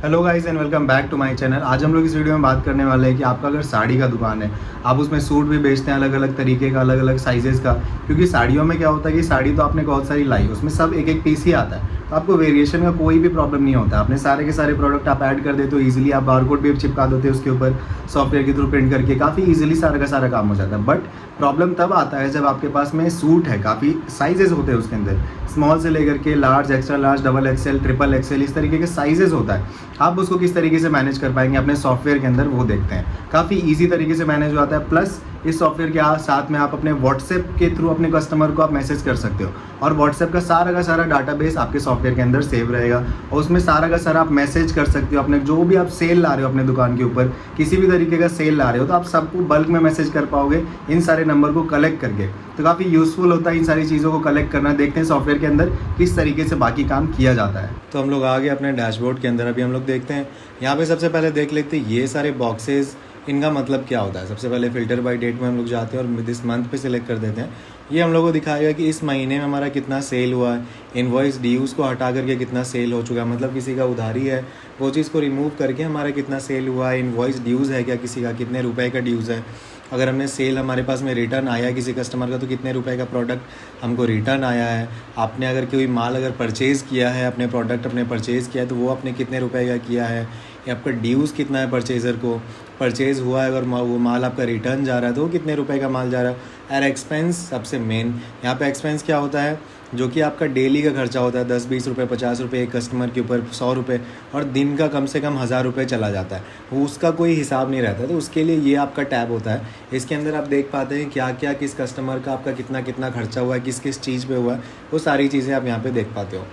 Hello guys and welcome back to my channel. आज हम लोग इस वीडियो में बात करने वाले हैं कि आपका अगर साड़ी का दुकान है, आप उसमें सूट भी बेचते हैं अलग अलग तरीके का, अलग अलग साइजेस का। क्योंकि साड़ियों में क्या होता है कि साड़ी तो आपने बहुत सारी लाई, उसमें सब एक एक पीस ही आता है, तो आपको वेरिएशन का कोई भी प्रॉब्लम नहीं होता। आपने सारे के सारे प्रोडक्ट आप ऐड कर देते हो ईजिली, आप बारकोड भी चिपका देते हो उसके ऊपर सॉफ्टवेयर के थ्रू प्रिंट करके, काफ़ी ईजिली सारा का सारा काम हो जाता है। बट प्रॉब्लम तब आता है जब आपके पास में सूट है, काफ़ी साइजेस होते हैं उसके अंदर, स्मॉल से लेकर के large, extra large, double XL, triple XL, इस तरीके के साइजेस होता है। आप उसको किस तरीके से मैनेज कर पाएंगे अपने सॉफ्टवेयर के अंदर, वो देखते हैं। काफ़ी इजी तरीके से मैनेज होता है। प्लस इस सॉफ्टवेयर के साथ में आप अपने व्हाट्सएप के थ्रू अपने कस्टमर को आप मैसेज कर सकते हो, और व्हाट्सएप का सारा डाटाबेस आपके सॉफ्टवेयर के अंदर सेव रहेगा, और उसमें सारा का सारा आप मैसेज कर सकते हो। अपने जो भी आप सेल ला रहे हो अपने दुकान के ऊपर, किसी भी तरीके का सेल ला रहे हो, तो आप सबको बल्क में मैसेज कर पाओगे इन सारे नंबर को कलेक्ट करके। तो काफ़ी यूज़फुल होता है इन सारी चीज़ों को कलेक्ट करना। देखते हैं सॉफ्टवेयर के अंदर किस तरीके से बाकी काम किया जाता है। तो हम लोग आ गए अपने डैशबोर्ड के अंदर। अभी हम लोग देखते हैं यहाँ पे सबसे पहले देख लेते हैं ये सारे बॉक्सेस, इनका मतलब क्या होता है। सबसे पहले फ़िल्टर बाय डेट में हम लोग जाते हैं और दिस मंथ पे सिलेक्ट कर देते हैं। ये हम लोग को दिखाएगा कि इस महीने में हमारा कितना सेल हुआ है, इनवॉइस ड्यूज़ को हटा करके कितना सेल हो चुका है, मतलब किसी का उधारी है वो चीज़ को रिमूव करके हमारा कितना सेल हुआ है, इनवॉइस ड्यूज़ है क्या किसी का, कितने रुपए का ड्यूज़ है, अगर हमने सेल हमारे पास में रिटर्न आया है किसी कस्टमर का तो कितने रुपए का प्रोडक्ट हमको रिटर्न आया है, आपने अगर कोई माल अगर परचेज़ किया है, अपने प्रोडक्ट अपने परचेज़ किया है तो वो आपने कितने रुपए का किया है, या आपका ड्यूज़ कितना है परचेज़र को, परचेज़ हुआ है अगर वो माल आपका रिटर्न जा रहा है तो वो कितने रुपए का माल जा रहा है। और एक्सपेंस सबसे मेन, यहाँ पे एक्सपेंस क्या होता है, जो कि आपका डेली का खर्चा होता है, 10-20 रुपये, 50 रुपये एक कस्टमर के ऊपर, 100 रुपये, और दिन का कम से कम 1000 रुपये चला जाता है, वो उसका कोई हिसाब नहीं रहता। तो उसके लिए ये आपका टैब होता है। इसके अंदर आप देख पाते हैं क्या क्या किस कस्टमर का आपका कितना कितना खर्चा हुआ है, किस किस चीज़ पे हुआ है, वो सारी चीज़ें आप यहाँ पे देख पाते हो।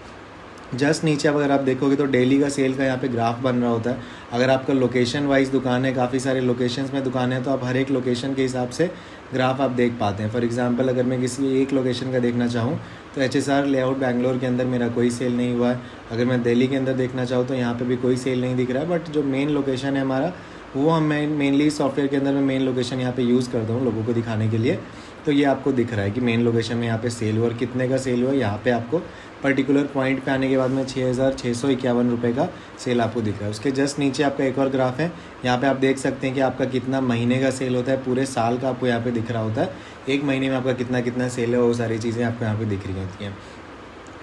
जस्ट नीचे अगर आप देखोगे तो डेली का सेल का यहाँ पे ग्राफ बन रहा होता है। अगर आपका लोकेशन वाइज दुकान है, काफ़ी सारे लोकेशंस में दुकान है, तो आप हर एक लोकेशन के हिसाब से ग्राफ आप देख पाते हैं। फॉर एग्जांपल अगर मैं किसी एक लोकेशन का देखना चाहूँ तो HSR लेआउट बैंगलोर के अंदर मेरा कोई सेल नहीं हुआ है। अगर मैं दिल्ली के अंदर देखना चाहूँ तो यहाँ पे भी कोई सेल नहीं दिख रहा है। बट जो मेन लोकेशन है हमारा, वो हम मेनली सॉफ्टवेयर के अंदर मैं मेन लोकेशन यहाँ पे यूज़ करता हूँ लोगों को दिखाने के लिए। तो ये आपको दिख रहा है कि मेन लोकेशन में यहाँ पे सेल हुआ और कितने का सेल हुआ। यहाँ पे आपको पर्टिकुलर पॉइंट पे आने के बाद में 6651 रुपये का सेल आपको दिख रहा है। उसके जस्ट नीचे आपका एक और ग्राफ है, यहाँ पे आप देख सकते हैं कि आपका कितना महीने का सेल होता है, पूरे साल का आपको यहाँ पे दिख रहा होता है, एक महीने में आपका कितना कितना सेल है, वो सारी चीज़ें आपको यहाँ पे दिख रही होती हैं।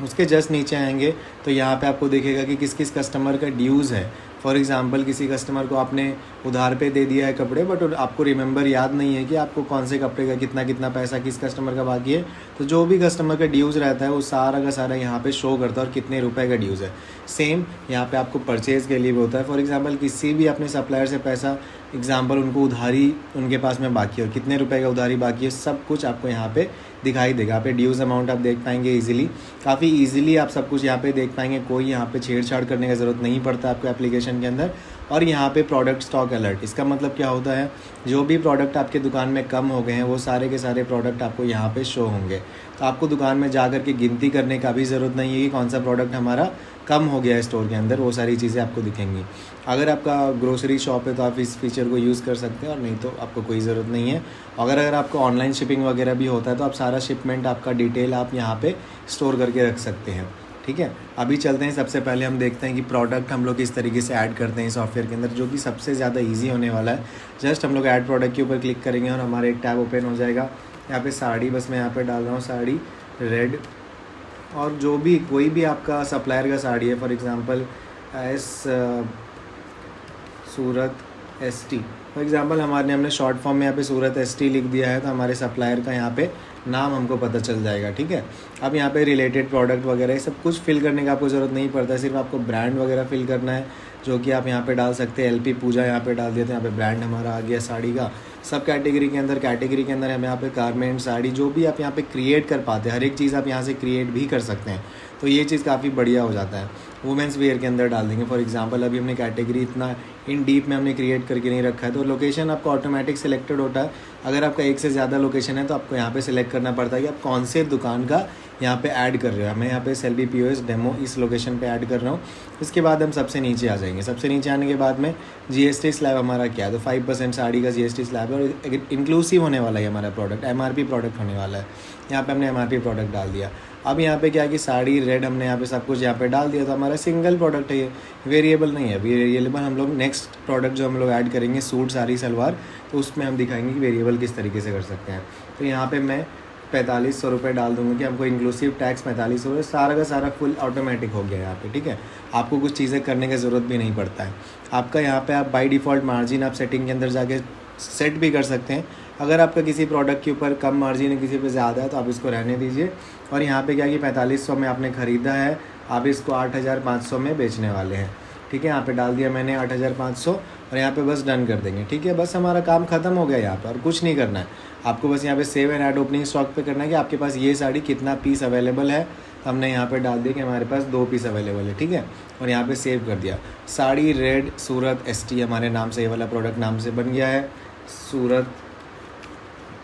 उसके जस्ट नीचे आएंगे तो यहाँ पे आपको दिखेगा कि किस किस कस्टमर का ड्यूज़ है। फॉर एग्जांपल किसी कस्टमर को आपने उधार पे दे दिया है कपड़े, बट आपको रिमेंबर याद नहीं है कि आपको कौन से कपड़े का कितना कितना पैसा किस कस्टमर का बाकी है, तो जो भी कस्टमर का ड्यूज़ रहता है वो सारा का सारा यहाँ पे शो करता है और कितने रुपए का ड्यूज़ है। सेम यहाँ पे आपको परचेज़ के लिए भी होता है। फॉर एग्जांपल किसी भी अपने सप्लायर से पैसा, एग्जांपल उनको उधारी उनके पास में बाकी है और कितने रुपए का उधारी बाकी है, सब कुछ आपको यहाँ पे दिखाई देगा। यहाँ पे ड्यूज़ अमाउंट आप देख पाएंगे ईजिली, काफ़ी ईजिली आप सब कुछ यहाँ पे देख पाएंगे। कोई यहाँ पे छेड़छाड़ करने का ज़रूरत नहीं पड़ता आपको एप्लीकेशन के अंदर। और यहाँ पे प्रोडक्ट स्टॉक अलर्ट, इसका मतलब क्या होता है, जो भी प्रोडक्ट आपके दुकान में कम हो गए हैं वो सारे के सारे प्रोडक्ट आपको यहाँ पे शो होंगे। तो आपको दुकान में जा कर के गिनती करने का भी ज़रूरत नहीं है कि कौन सा प्रोडक्ट हमारा कम हो गया है स्टोर के अंदर, वो सारी चीज़ें आपको दिखेंगी। अगर आपका ग्रोसरी शॉप है तो आप इस फीचर को यूज़ कर सकते हैं, और नहीं तो आपको कोई ज़रूरत नहीं है। अगर आपको ऑनलाइन शिपिंग वगैरह भी होता है तो आप सारा शिपमेंट आपका डिटेल आप यहाँ पे स्टोर करके रख सकते हैं। ठीक है, अभी चलते हैं। सबसे पहले हम देखते हैं कि प्रोडक्ट हम लोग किस तरीके से ऐड करते हैं सॉफ्टवेयर के अंदर, जो कि सबसे ज़्यादा ईजी होने वाला है। जस्ट हम लोग ऐड प्रोडक्ट के ऊपर क्लिक करेंगे और हमारा एक टैब ओपन हो जाएगा। यहाँ पे साड़ी, बस मैं यहाँ पे डाल रहा हूँ साड़ी रेड, और जो भी कोई भी आपका सप्लायर का साड़ी है, for example Surat ST, for example हमने शॉर्ट फॉर्म में यहाँ पे सूरत ST लिख दिया है, तो हमारे सप्लायर का यहाँ पे नाम हमको पता चल जाएगा। ठीक है, अब यहाँ पे रिलेटेड प्रोडक्ट वगैरह ये सब कुछ फिल करने का आपको ज़रूरत नहीं पड़ता है, सिर्फ आपको ब्रांड वगैरह फिल करना है, जो कि आप यहाँ पे डाल सकते हैं। LP पूजा यहाँ पे डाल दिया, तो यहाँ पे ब्रांड हमारा आ गया साड़ी का। सब कैटेगरी के अंदर हम यहाँ पे गारमेंट, साड़ी, जो भी आप यहाँ पे क्रिएट कर पाते हैं, हर एक चीज़ आप यहाँ से क्रिएट भी कर सकते हैं, तो ये चीज़ काफ़ी बढ़िया हो जाता है। वुमेंस वेयर के अंदर डाल देंगे। फॉर एग्जांपल अभी हमने कैटेगरी इतना इन डीप में हमने क्रिएट करके नहीं रखा है, तो लोकेशन आपका ऑटोमेटिक सिलेक्टेड होता है। अगर आपका एक से ज़्यादा लोकेशन है तो आपको यहाँ पे सिलेक्ट करना पड़ता है कि आप कौन से दुकान का यहाँ पे ऐड कर रहे हो। मैं यहाँ पे सेल्बी POS डेमो इस लोकेशन पे ऐड कर रहा हूँ। इसके बाद हम सबसे नीचे आ जाएंगे। सबसे नीचे आने के बाद में GST स्लैब हमारा क्या है, तो 5% साड़ी का GST स्लैब है और इंक्लूसिव होने वाला है हमारा प्रोडक्ट, MRP प्रोडक्ट होने वाला है। यहाँ पे हमने MRP प्रोडक्ट डाल दिया। अब यहाँ पे क्या है कि साड़ी रेड हमने यहाँ पे सब कुछ यहाँ पे डाल दिया, तो हमारा सिंगल प्रोडक्ट है, ये वेरिएबल नहीं है। वेरिएबल हम लोग नेक्स्ट प्रोडक्ट जो हम लोग ऐड करेंगे सूट साड़ी सलवार, तो उसमें हम दिखाएंगे कि वेरिएबल किस तरीके से कर सकते हैं। तो यहाँ पे मैं 4500 रुपये डाल दूँगा कि हमको इंक्लूसिव टैक्स 4500 रुपये, सारा का सारा फुल ऑटोमेटिक हो गया यहाँ पे, ठीक है। आपको कुछ चीज़ें करने की ज़रूरत भी नहीं पड़ता है आपका। यहाँ पे आप बाय डिफ़ॉल्ट मार्जिन आप सेटिंग के अंदर जाके सेट भी कर सकते हैं। अगर आपका किसी प्रोडक्ट के ऊपर कम मार्जिन है, किसी पे ज़्यादा है, तो आप इसको रहने दीजिए। और यहाँ पे क्या कि 4500 में आपने ख़रीदा है, आप इसको 8500 में बेचने वाले हैं, ठीक है। यहाँ पे डाल दिया मैंने 8500 और यहाँ पे बस डन कर देंगे, ठीक है। बस हमारा काम ख़त्म हो गया यहाँ पर, और कुछ नहीं करना है आपको। बस यहाँ पे save and add opening stock पे करना है कि आपके पास ये साड़ी कितना पीस अवेलेबल है। हमने यहाँ पे डाल दिया कि हमारे पास 2 पीस अवेलेबल है, ठीक है। और यहाँ पे सेव कर दिया। साड़ी रेड सूरत ST हमारे नाम से, ये वाला प्रोडक्ट नाम से बन गया है।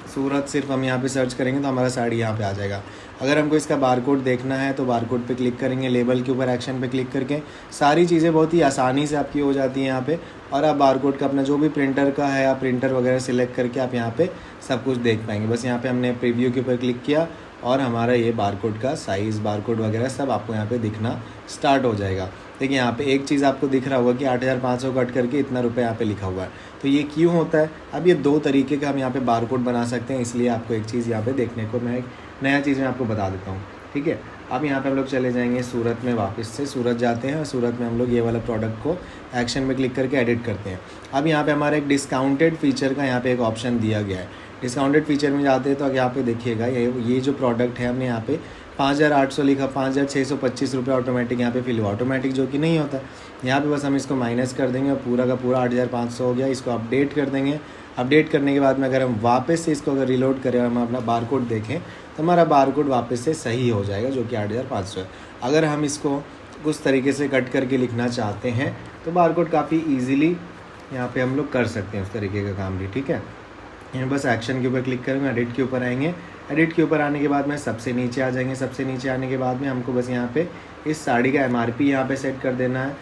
सूरत सिर्फ हम यहाँ पे सर्च करेंगे तो हमारा साड़ी यहाँ पे आ जाएगा। अगर हमको इसका बारकोड देखना है तो बारकोड पे क्लिक करेंगे, लेबल के ऊपर एक्शन पे क्लिक करके सारी चीज़ें बहुत ही आसानी से आपकी हो जाती हैं यहाँ पे। और आप बारकोड का अपना जो भी प्रिंटर का है, आप प्रिंटर वगैरह सिलेक्ट करके आप यहाँ पे सब कुछ देख पाएंगे। बस यहाँ पे हमने प्रीव्यू के ऊपर क्लिक किया और हमारा ये बारकोड का साइज़, बारकोड वगैरह सब आपको यहाँ पे दिखना स्टार्ट हो जाएगा। देखिए यहाँ पे एक चीज़ आपको दिख रहा होगा कि 8500 कट करके इतना रुपये यहाँ पे लिखा हुआ है। तो ये क्यों होता है? अब ये 2 तरीके का हम यहाँ पे बारकोड बना सकते हैं, इसलिए आपको एक चीज़ यहाँ पे देखने को, मैं एक नया चीज़ मैं आपको बता देता हूँ, ठीक है। अब यहाँ पे हम लोग चले जाएंगे सूरत में, वापस से सूरत जाते हैं और सूरत में हम लोग ये वाला प्रोडक्ट को एक्शन में क्लिक करके एडिट करते हैं। अब यहाँ पे हमारा एक डिस्काउंटेड फीचर का यहाँ पे एक ऑप्शन दिया गया है। डिस्काउंटेड फीचर में जाते हैं तो यहाँ पे देखिएगा ये जो प्रोडक्ट है हमने यहाँ पे 5800 लिखा, 5625 रुपये ऑटोमेटिक यहाँ पे फिल हुआ, ऑटोमेटिक जो कि नहीं होता। यहाँ पे बस हम इसको माइनस कर देंगे और पूरा का पूरा 8500 हो गया। इसको अपडेट कर देंगे। अपडेट करने के बाद में अगर हम वापस से इसको अगर रिलोड करें और हम अपना बारकोड देखें तो हमारा बारकोड वापस से सही हो जाएगा, जो कि 8500 है। अगर हम इसको कुछ तरीके से कट करके लिखना चाहते हैं तो बारकोड काफ़ी ईजिली यहाँ पे हम लोग कर सकते हैं उस तरीके का काम भी, ठीक है। यहाँ बस एक्शन के ऊपर क्लिक करेंगे, एडिट के ऊपर आएंगे। एडिट के ऊपर आने के बाद में सबसे नीचे आ जाएंगे। सबसे नीचे आने के बाद में हमको बस यहाँ पे इस साड़ी का MRP यहाँ पे सेट कर देना है।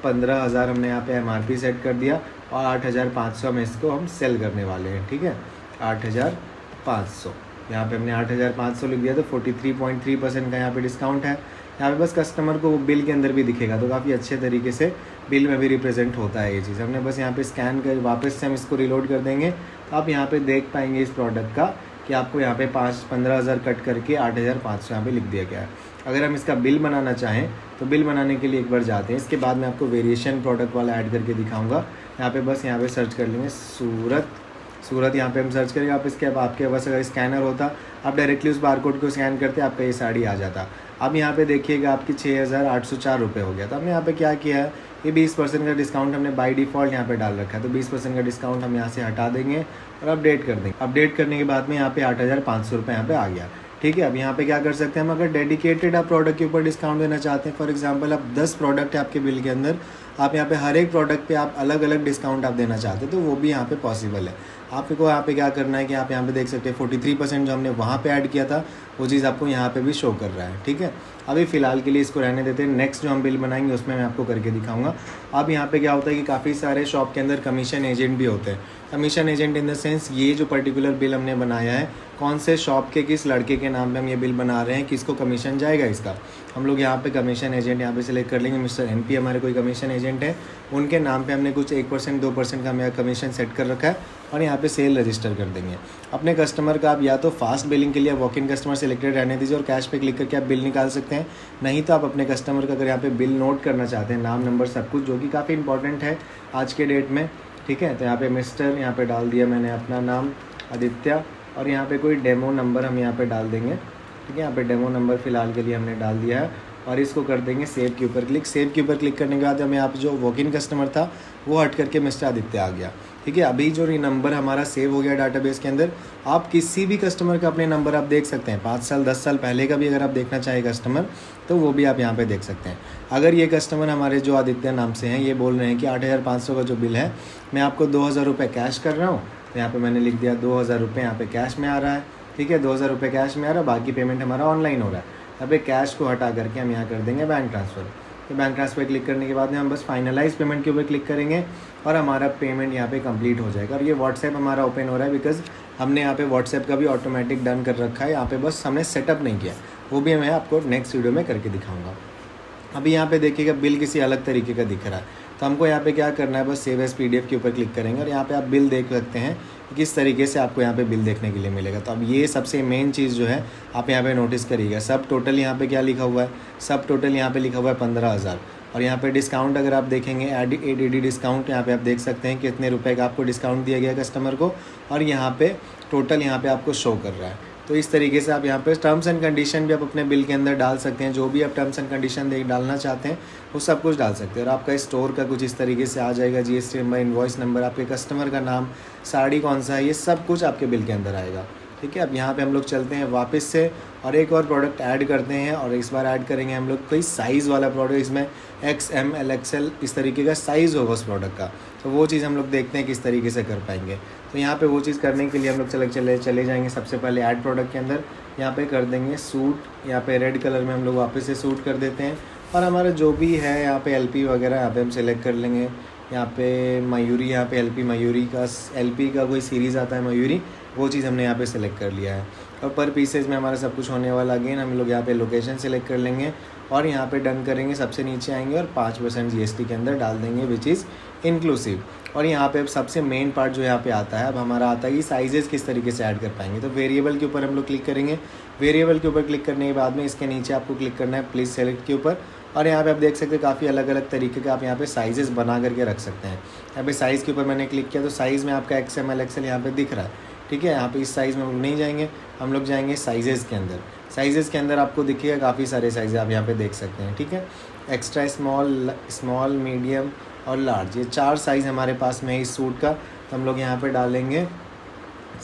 15000 हमने यहाँ पे MRP सेट कर दिया और 8500 में इसको हम सेल करने वाले हैं, ठीक है। 8500 यहाँ पे हमने 8500 लिख दिया, तो 43.3% का यहाँ पे डिस्काउंट है। यहाँ पे बस कस्टमर को वो बिल के अंदर भी दिखेगा, तो काफ़ी अच्छे तरीके से बिल में भी रिप्रेजेंट होता है ये चीज़। हमने बस यहाँ पे स्कैन कर वापस से हम इसको रिलोड कर देंगे, तो आप यहाँ पे देख पाएंगे इस प्रोडक्ट का कि आपको यहाँ पे 15,000 कट करके 8500 यहाँ पे लिख दिया गया है। अगर हम इसका बिल बनाना चाहें तो बिल बनाने के लिए एक बार जाते हैं। इसके बाद मैं आपको वेरिएशन प्रोडक्ट वाला ऐड करके दिखाऊँगा। यहाँ पे बस यहाँ पे सर्च कर लेंगे सूरत यहाँ पे हम सर्च करेंगे। आप इसके आपके पास अगर स्कैनर होता, आप डायरेक्टली उस बारकोड को स्कैन करते आपका ये साड़ी आ जाता। अब यहाँ पे देखिएगा आपकी 6804 रुपये हो गया। तो हमने यहाँ पे क्या किया है, ये 20% का डिस्काउंट हमने बाय डिफ़ॉल्ट यहाँ पे डाल रखा है, तो 20% का डिस्काउंट हम यहाँ से हटा देंगे और अपडेट कर देंगे। अपडेट करने के बाद में यहाँ पे 8500 रुपये यहाँ पे आ गया, ठीक है। अब यहाँ पे क्या कर सकते हैं हम, अगर डेडिकेटेड आप प्रोडक्ट के ऊपर डिस्काउंट देना चाहते हैं, फॉर एग्जांपल आप 10 प्रोडक्ट है आपके बिल के अंदर, आप यहाँ पे हर एक प्रोडक्ट पे आप अलग अलग डिस्काउंट आप देना चाहते हैं, तो वो भी यहाँ पे पॉसिबल है। आपको यहाँ पे क्या करना है कि आप यहाँ पे देख सकते हैं 43% जो हमने वहाँ पे ऐड किया था वो चीज़ आपको यहाँ पे भी शो कर रहा है, ठीक है। अभी फ़िलहाल के लिए इसको रहने देते हैं। नेक्स्ट जो हम बिल बनाएंगे उसमें मैं आपको करके दिखाऊंगा। अब यहाँ पे क्या होता है कि काफ़ी सारे शॉप के अंदर कमीशन एजेंट भी होते हैं। Commission agent in the sense, ये जो पर्टिकुलर बिल हमने बनाया है कौन से शॉप के किस लड़के के नाम पे हम ये बिल बना रहे हैं, किसको कमीशन जाएगा इसका, हम लोग यहाँ पे कमीशन एजेंट यहाँ पे सिलेक्ट कर लेंगे। मिस्टर MP हमारे कोई कमीशन एजेंट है, उनके नाम पे हमने कुछ 1% 2% का मेरा कमीशन सेट कर रखा है और यहाँ पे सेल रजिस्टर कर देंगे। अपने कस्टमर का आप या तो फास्ट बिलिंग के लिए वॉक इन कस्टमर सिलेक्टेड रहने दीजिए और कैश पे क्लिक करके आप बिल निकाल सकते हैं। नहीं तो आप अपने कस्टमर का अगर यहाँ पे बिल नोट करना चाहते हैं, नाम नंबर सब कुछ, जो कि काफ़ी इंपॉर्टेंट है आज के डेट में, ठीक है। तो यहाँ पे मिस्टर यहाँ पे डाल दिया मैंने अपना नाम आदित्य और यहाँ पे कोई डेमो नंबर हम यहाँ पे डाल देंगे, ठीक है। यहाँ पे डेमो नंबर फ़िलहाल के लिए हमने डाल दिया है और इसको कर देंगे सेव के ऊपर क्लिक। सेव के ऊपर क्लिक करने के बाद हमें यहाँ पे जो वॉक इन कस्टमर था वो हट करके मिस्टर आदित्य आ गया, ठीक है। अभी जो नंबर हमारा सेव हो गया डाटाबेस के अंदर, आप किसी भी कस्टमर का अपने नंबर आप देख सकते हैं, 5 साल 10 साल पहले का भी अगर आप देखना चाहें कस्टमर, तो वो भी आप यहाँ पे देख सकते हैं। अगर ये कस्टमर हमारे जो आदित्य नाम से हैं, ये बोल रहे हैं कि 8500 का जो बिल है मैं आपको 2000 रुपये कैश कर रहा हूँ, तो यहाँ पर मैंने लिख दिया 2000 रुपये यहाँ पर कैश में आ रहा है, ठीक है। 2000 रुपये कैश में आ रहा है, बाकी पेमेंट हमारा ऑनलाइन हो रहा है। यहाँ पे कैश को हटा करके हम यहाँ कर देंगे बैंक ट्रांसफ़र। तो बैंक ट्रांसफ़र क्लिक करने के बाद में हम बस फाइनलाइज पेमेंट के ऊपर क्लिक करेंगे और हमारा पेमेंट यहाँ पे कंप्लीट हो जाएगा। और ये व्हाट्सएप हमारा ओपन हो रहा है बिकॉज हमने यहाँ पे व्हाट्सएप का भी ऑटोमेटिक डन कर रखा है, यहाँ पे बस हमने सेटअप नहीं किया, वो भी मैं आपको नेक्स्ट वीडियो में करके दिखाऊंगा। अभी यहाँ पे देखिएगा बिल किसी अलग तरीके का दिख रहा है, तो हमको यहाँ पे क्या करना है, बस सेव एज PDF के ऊपर क्लिक करेंगे और यहाँ पे आप बिल देख सकते हैं कि किस तरीके से आपको यहाँ पे बिल देखने के लिए मिलेगा। तो अब ये सबसे मेन चीज़ जो है आप यहाँ पे नोटिस करिएगा, सब टोटल यहाँ पे क्या लिखा हुआ है, सब टोटल यहाँ पे लिखा हुआ है 15,000। और यहाँ पे डिस्काउंट अगर आप देखेंगे ADD डिस्काउंट, यहाँ पे आप देख सकते हैं कितने रुपए का आपको डिस्काउंट दिया गया कस्टमर को, और यहाँ पे टोटल यहाँ पे आपको शो कर रहा है। तो इस तरीके से आप यहाँ पे टर्म्स एंड कंडीशन भी आप अपने बिल के अंदर डाल सकते हैं, जो भी आप टर्म्स एंड कंडीशन डालना चाहते हैं वो सब कुछ डाल सकते हैं। और आपका स्टोर का कुछ इस तरीके से आ जाएगा, GST नंबर, इन्वॉइस नंबर, आपके कस्टमर का नाम, साड़ी कौन सा है, ये सब कुछ आपके बिल के अंदर आएगा। ठीक है, अब यहाँ पे हम लोग चलते हैं वापस से और एक और प्रोडक्ट ऐड करते हैं, और इस बार ऐड करेंगे हम लोग कोई साइज़ वाला प्रोडक्ट, इसमें XM L XL इस तरीके का साइज़ होगा उस प्रोडक्ट का। तो वो चीज़ हम लोग देखते हैं किस तरीके से कर पाएंगे। तो यहाँ पे वो चीज़ करने के लिए हम लोग चले जाएंगे सबसे पहले ऐड प्रोडक्ट के अंदर, यहाँ पे कर देंगे सूट, यहाँ पे रेड कलर में हम लोग वापस से सूट कर देते हैं। और हमारा जो भी है यहाँ पे LP वगैरह यहाँ पे हम सेलेक्ट कर लेंगे। यहाँ पे मयूरी, यहाँ पे LP मयूरी का LP का कोई सीरीज़ आता है मयूरी, वो चीज़ हमने यहाँ पे सेलेक्ट कर लिया है। और पर पीसेज में हमारा सब कुछ होने वाला। अगेन हम लोग यहाँ पे लोकेशन सेलेक्ट कर लेंगे और यहाँ पे डन करेंगे, सबसे नीचे आएंगे और 5% GST के अंदर डाल देंगे विच इज़ इंक्लूसिव। और यहाँ पे अब सबसे मेन पार्ट जो यहाँ पे आता है, अब हमारा आता है कि साइजेस किस तरीके से ऐड कर पाएंगे। तो वेरिएबल के ऊपर हम लोग क्लिक करेंगे। वेरिएबल के ऊपर क्लिक करने के बाद में इसके नीचे आपको क्लिक करना है प्लीज़ सेलेक्ट के ऊपर, और यहाँ पे आप देख सकते हैं काफ़ी अलग अलग तरीके के आप यहाँ पे साइजेस बना करके रख सकते हैं। यहाँ पे साइज़ के ऊपर मैंने क्लिक किया तो साइज़ में आपका XM L XL यहाँ पे दिख रहा है। ठीक है, यहाँ पे इस साइज़ में हम लोग नहीं जाएंगे, हम लोग जाएंगे साइजेस के अंदर। साइजेस के अंदर आपको दिखेगा काफ़ी सारे साइज़ आप यहाँ पे देख सकते हैं। ठीक है, एक्स्ट्रा स्मॉल, मीडियम और लार्ज, ये 4 साइज़ हमारे पास में है इस सूट का। तो हम लोग यहाँ पे डालेंगे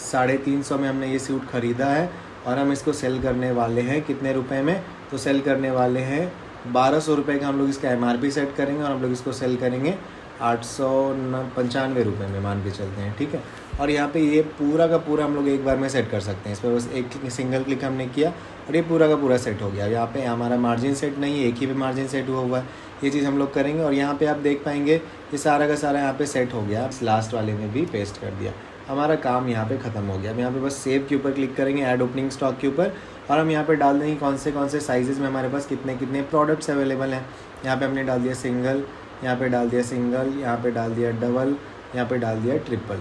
350 में हमने ये सूट ख़रीदा है और हम इसको सेल करने वाले हैं कितने रुपए में, तो सेल करने वाले हैं 1200 रुपये का। हम लोग इसका MRP सेट करेंगे और हम लोग इसको सेल करेंगे 895 रुपये में, मान के चलते हैं। ठीक है, और यहाँ पे ये पूरा का पूरा हम लोग एक बार में सेट कर सकते हैं। इस पर बस एक सिंगल क्लिक हमने किया और ये पूरा का पूरा सेट हो गया। यहाँ पे हमारा मार्जिन सेट नहीं है, एक ही पे मार्जिन सेट हुआ है, ये चीज़ हम लोग करेंगे। और यहाँ पे आप देख पाएंगे ये सारा का सारा यहाँ पे सेट हो गया। लास्ट वाले में भी पेस्ट कर दिया, हमारा काम यहाँ पे ख़त्म हो गया। अब यहाँ पे बस सेव के ऊपर क्लिक करेंगे, ऐड ओपनिंग स्टॉक के ऊपर, और हम यहाँ पे डाल देंगे कौन से साइज़ में हमारे पास कितने प्रोडक्ट्स अवेलेबल हैं। यहाँ पे हमने डाल दिया सिंगल, यहाँ पे डाल दिया सिंगल, यहाँ पे डाल दिया डबल, यहाँ पे डाल दिया ट्रिपल।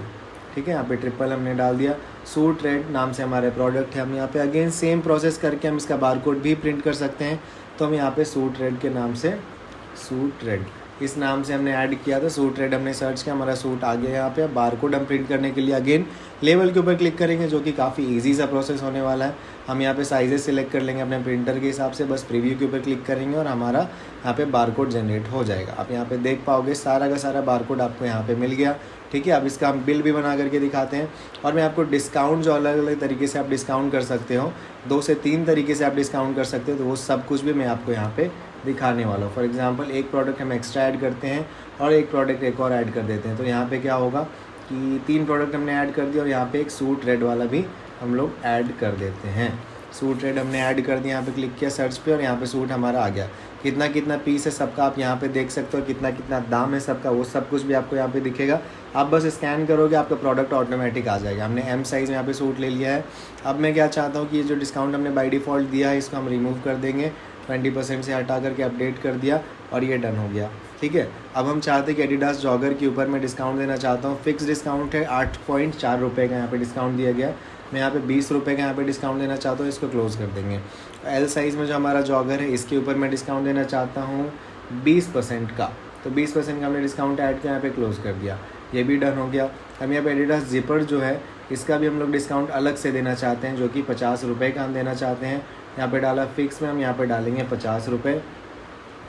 ठीक है, यहाँ पे ट्रिपल हमने डाल दिया। सूट रेड नाम से हमारे प्रोडक्ट है, हम यहाँ पे अगेन सेम प्रोसेस करके हम इसका बारकोड भी प्रिंट कर सकते हैं। तो हम यहाँ पे सूट रेड के नाम से, सूट रेड इस नाम से हमने ऐड किया था, सूट रेड हमने सर्च किया, हमारा सूट आ गया। यहाँ पे बारकोड हम प्रिंट करने के लिए अगेन लेवल के ऊपर क्लिक करेंगे, जो कि काफ़ी इजी सा प्रोसेस होने वाला है। हम यहाँ पे साइजेस सिलेक्ट कर लेंगे अपने प्रिंटर के हिसाब से, बस प्रीव्यू के ऊपर क्लिक करेंगे और हमारा यहाँ पे बारकोड जनरेट हो जाएगा। आप यहाँ पे देख पाओगे सारा का सारा बारकोड आपको यहाँ पे मिल गया। ठीक है, अब इसका हम बिल भी बना करके दिखाते हैं। और मैं आपको डिस्काउंट जो अलग अलग तरीके से आप डिस्काउंट कर सकते हो, 2 से 3 तरीके से आप डिस्काउंट कर सकते हो, तो वो सब कुछ भी मैं आपको यहाँ पे दिखाने वाला हूँ। फॉर एग्जांपल एक प्रोडक्ट हम एक्स्ट्रा ऐड करते हैं और एक प्रोडक्ट एक और ऐड कर देते हैं। तो यहाँ पे क्या होगा कि 3 प्रोडक्ट हमने ऐड कर दिया और यहाँ पे एक सूट रेड वाला भी हम लोग ऐड कर देते हैं। सूट रेड हमने ऐड कर दिया, यहाँ पे क्लिक किया सर्च पे और यहाँ पे सूट हमारा आ गया। कितना पीस है सबका आप यहाँ पे देख सकते हो, कितना दाम है सबका, वो सब कुछ भी आपको यहाँ पे दिखेगा। आप बस स्कैन करोगे आपका प्रोडक्ट ऑटोमेटिक आ जाएगा। हमने M साइज़ में यहाँ पे सूट ले लिया है। अब मैं क्या चाहता हूँ कि ये जो डिस्काउंट हमने बाय डिफ़ॉल्ट दिया है इसको हम रिमूव कर देंगे, 20% से हटा करके अपडेट कर दिया और ये डन हो गया। ठीक है, अब हम चाहते हैं कि एडिडास जॉगर के ऊपर मैं डिस्काउंट देना चाहता हूँ। फिक्स डिस्काउंट है 8.4 रुपये का यहाँ पे डिस्काउंट दिया गया। मैं यहाँ पे 20 रुपये का यहाँ पे डिस्काउंट देना चाहता हूँ, इसको क्लोज़ कर देंगे। L साइज़ में जो हमारा जॉगर है इसके ऊपर मैं डिस्काउंट देना चाहता हूँ 20% का, तो 20% का हमने डिस्काउंट ऐड किया, यहाँ पे क्लोज़ कर दिया, ये भी डन हो गया। हम यहाँ पे एडिडास जिपर जो है इसका भी हम लोग डिस्काउंट अलग से देना चाहते हैं, जो कि 50 रुपये का हम देना चाहते हैं। यहाँ पे डाला फिक्स में, हम यहाँ पे डालेंगे 50 रुपये।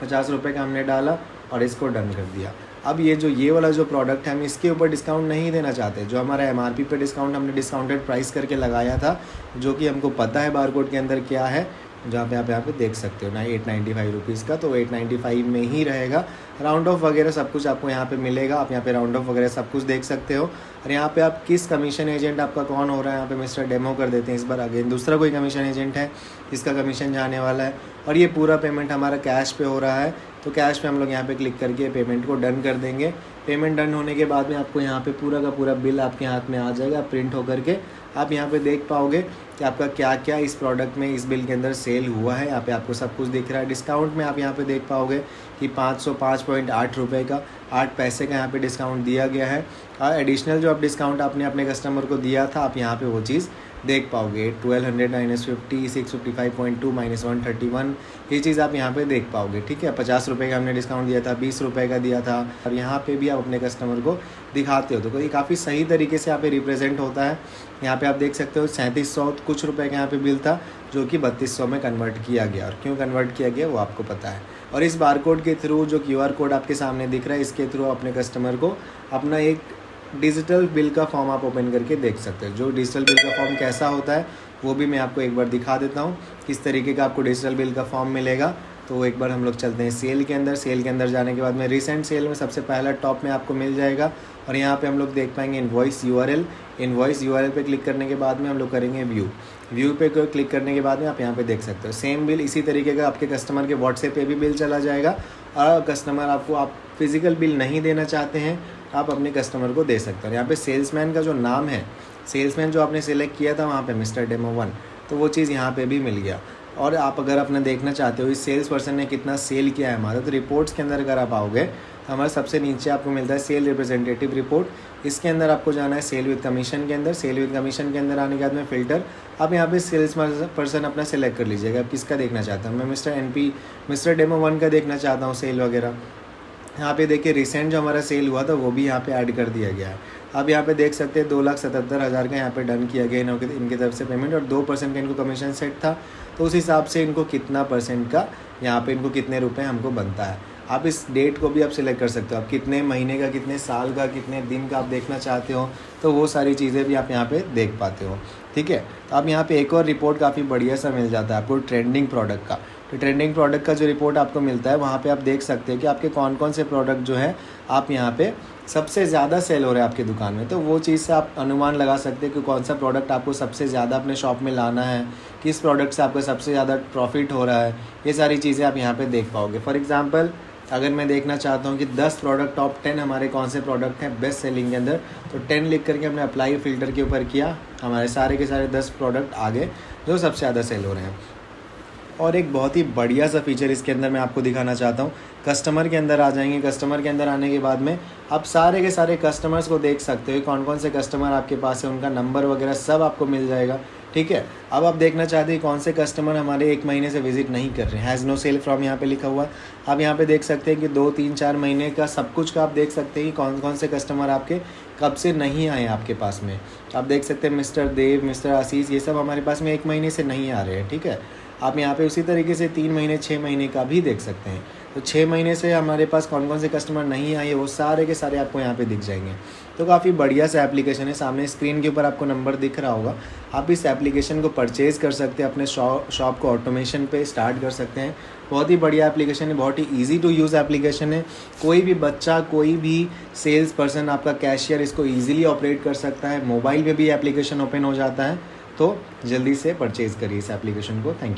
50 रुपये का हमने डाला और इसको डन कर दिया। अब ये वाला जो प्रोडक्ट है हम इसके ऊपर डिस्काउंट नहीं देना चाहते। जो हमारा MRP पे डिस्काउंट हमने डिस्काउंटेड प्राइस करके लगाया था, जो कि हमको पता है बारकोड के अंदर क्या है, जहाँ पे आप यहाँ पे देख सकते हो ना 895 रुपीज़ का, तो 895 में ही रहेगा। राउंड ऑफ वगैरह सब कुछ आपको यहाँ पे मिलेगा, आप यहाँ पे राउंड ऑफ वगैरह सब कुछ देख सकते हो। और यहाँ पे आप किस कमीशन एजेंट आपका कौन हो रहा है, यहाँ पे मिस्टर डेमो कर देते हैं इस बार। अगेन दूसरा कोई कमीशन एजेंट है इसका कमीशन जाने वाला है। और ये पूरा पेमेंट हमारा कैश पे हो रहा है, तो कैश पे हम लोग यहाँ पे क्लिक करके पेमेंट को डन कर देंगे। पेमेंट डन होने के बाद में आपको यहाँ पे पूरा का पूरा बिल आपके हाथ में आ जाएगा प्रिंट होकर के। आप यहाँ पे देख पाओगे कि आपका क्या क्या इस प्रोडक्ट में इस बिल के अंदर सेल हुआ है। यहाँ पे आपको सब कुछ दिख रहा है। डिस्काउंट में आप यहाँ पे देख पाओगे कि 505.8 रुपये का 8 पैसे का यहाँ पे डिस्काउंट दिया गया है। और एडिशनल जो आप डिस्काउंट आपने अपने कस्टमर को दिया था, आप यहाँ पे वो चीज़ देख पाओगे। 1200 -50 655.2 -131 ये चीज़ आप यहाँ पे देख पाओगे। ठीक है, 50 रुपये का हमने डिस्काउंट दिया था, 20 रुपये का दिया था, और यहाँ पे भी आप अपने कस्टमर को दिखाते हो, तो ये काफ़ी सही तरीके से यहाँ पे रिप्रेजेंट होता है। यहाँ पे आप देख सकते हो 3700 कुछ रुपए का यहाँ पे बिल था, जो कि 3200 में कन्वर्ट किया गया। और क्यों कन्वर्ट किया गया वो आपको पता है। और इस बारकोड के थ्रू, जो QR कोड आपके सामने दिख रहा है, इसके थ्रू अपने कस्टमर को अपना एक डिजिटल बिल का फॉर्म आप ओपन करके देख सकते हो। जो डिजिटल बिल का फॉर्म कैसा होता है वो भी मैं आपको एक बार दिखा देता हूँ, किस तरीके का आपको डिजिटल बिल का फॉर्म मिलेगा। तो एक बार हम लोग चलते हैं सेल के अंदर। सेल के अंदर जाने के बाद में रिसेंट सेल में सबसे पहला टॉप में आपको मिल जाएगा। और यहाँ पे हम लोग देख पाएंगे इनवॉइस URL। इनवॉइस URL पे क्लिक करने के बाद में हम लोग करेंगे व्यू पे क्लिक करने के बाद में आप यहाँ पे देख सकते हो सेम बिल इसी तरीके का आपके कस्टमर के व्हाट्सएप पे भी बिल चला जाएगा। और कस्टमर आपको आप फिजिकल बिल नहीं देना चाहते हैं, आप अपने कस्टमर को दे सकते हो। यहाँ पे सेल्समैन का जो नाम है, सेल्समैन जो आपने सेलेक्ट किया था वहाँ पे मिस्टर डेमो 1, तो वो चीज़ यहाँ पे भी मिल गया। और आप अगर अपना देखना चाहते हो इस सेल्स पर्सन ने कितना सेल किया है हमारा, तो रिपोर्ट्स के अंदर अगर आप आओगे तो हमारे सबसे नीचे आपको मिलता है सेल रिप्रेजेंटेटिव रिपोर्ट। इसके अंदर आपको जाना है सेल विद कमीशन के अंदर। सेल विद कमीशन के अंदर आने के बाद में फ़िल्टर, आप यहाँ पे सेल्स पर्सन अपना सेलेक्ट कर लीजिएगा, आप किसका देखना चाहता हूँ। मैं मिस्टर डेमो 1 का देखना चाहता हूँ सेल वगैरह। यहाँ पे देखिए रिसेंट जो हमारा सेल हुआ था वो भी यहाँ पे ऐड कर दिया गया है। अब यहाँ पे देख सकते हैं 2,77,000 का यहाँ पे डन किया गया इनकी तरफ से पेमेंट, और 2% का इनको कमीशन सेट था, तो उस हिसाब से इनको कितना परसेंट का यहाँ पे इनको कितने रुपए हमको बनता है। आप इस डेट को भी आप सिलेक्ट कर सकते हो, आप कितने महीने का, कितने साल का, कितने दिन का आप देखना चाहते हो, तो वो सारी चीज़ें भी आप यहाँ पे देख पाते हो। ठीक है, तो आप यहाँ पे एक और रिपोर्ट काफ़ी बढ़िया सा मिल जाता है आपको ट्रेंडिंग प्रोडक्ट का। तो ट्रेंडिंग प्रोडक्ट का जो रिपोर्ट आपको मिलता है वहाँ पे आप देख सकते हैं कि आपके कौन कौन से प्रोडक्ट जो है आप यहाँ पे सबसे ज़्यादा सेल हो रहा है आपकी दुकान में। तो वो चीज़ से आप अनुमान लगा सकते हैं कि कौन सा प्रोडक्ट आपको सबसे ज़्यादा अपने शॉप में लाना है, किस प्रोडक्ट से आपका सबसे ज़्यादा प्रॉफिट हो रहा है, ये सारी चीज़ें आप यहाँ पे देख पाओगे। फॉर एग्जांपल अगर मैं देखना चाहता हूँ कि 10 प्रोडक्ट टॉप 10 हमारे कौन से प्रोडक्ट हैं बेस्ट सेलिंग के अंदर, तो 10 लिख करके हमने अप्लाई फ़िल्टर के ऊपर किया, हमारे सारे के सारे 10 प्रोडक्ट आ गए जो सबसे ज़्यादा सेल हो रहे हैं। और एक बहुत ही बढ़िया सा फीचर इसके अंदर मैं आपको दिखाना चाहता हूँ। कस्टमर के अंदर आ जाएंगे, कस्टमर के अंदर आने के बाद में आप सारे के सारे कस्टमर्स को देख सकते हो, कौन कौन से कस्टमर आपके पास है, उनका नंबर वगैरह सब आपको मिल जाएगा। ठीक है, अब आप देखना चाहते हैं कौन से कस्टमर हमारे 1 महीने से विजिट नहीं कर रहे हैं, हैज़ नो सेल फ्रॉम यहाँ पे लिखा हुआ है। आप यहाँ पे देख सकते हैं कि 2, 3, 4 महीने का सब कुछ का आप देख सकते हैं कि कौन कौन से कस्टमर आपके कब से नहीं आए आपके पास में। आप देख सकते हैं मिस्टर देव, मिस्टर आशीष, ये सब हमारे पास में 1 महीने से नहीं आ रहे हैं। ठीक है, आप यहाँ पे उसी तरीके से 3 महीने 6 महीने का भी देख सकते हैं। तो 6 महीने से हमारे पास कौन कौन से कस्टमर नहीं आए वो सारे के सारे आपको यहाँ पे दिख जाएंगे। तो काफ़ी बढ़िया सा एप्लीकेशन है, सामने स्क्रीन के ऊपर आपको नंबर दिख रहा होगा। आप इस एप्लीकेशन को परचेज़ कर सकते हैं, अपने शॉप को ऑटोमेशन पे स्टार्ट कर सकते हैं। बहुत ही बढ़िया एप्लीकेशन है, बहुत ही ईजी टू यूज़ एप्लीकेशन है। कोई भी बच्चा, कोई भी सेल्स पर्सन, आपका कैशियर इसको ईजिली ऑपरेट कर सकता है। मोबाइल पे भी एप्लीकेशन ओपन हो जाता है। तो जल्दी से परचेज़ करिए इस एप्लीकेशन को। Thank you.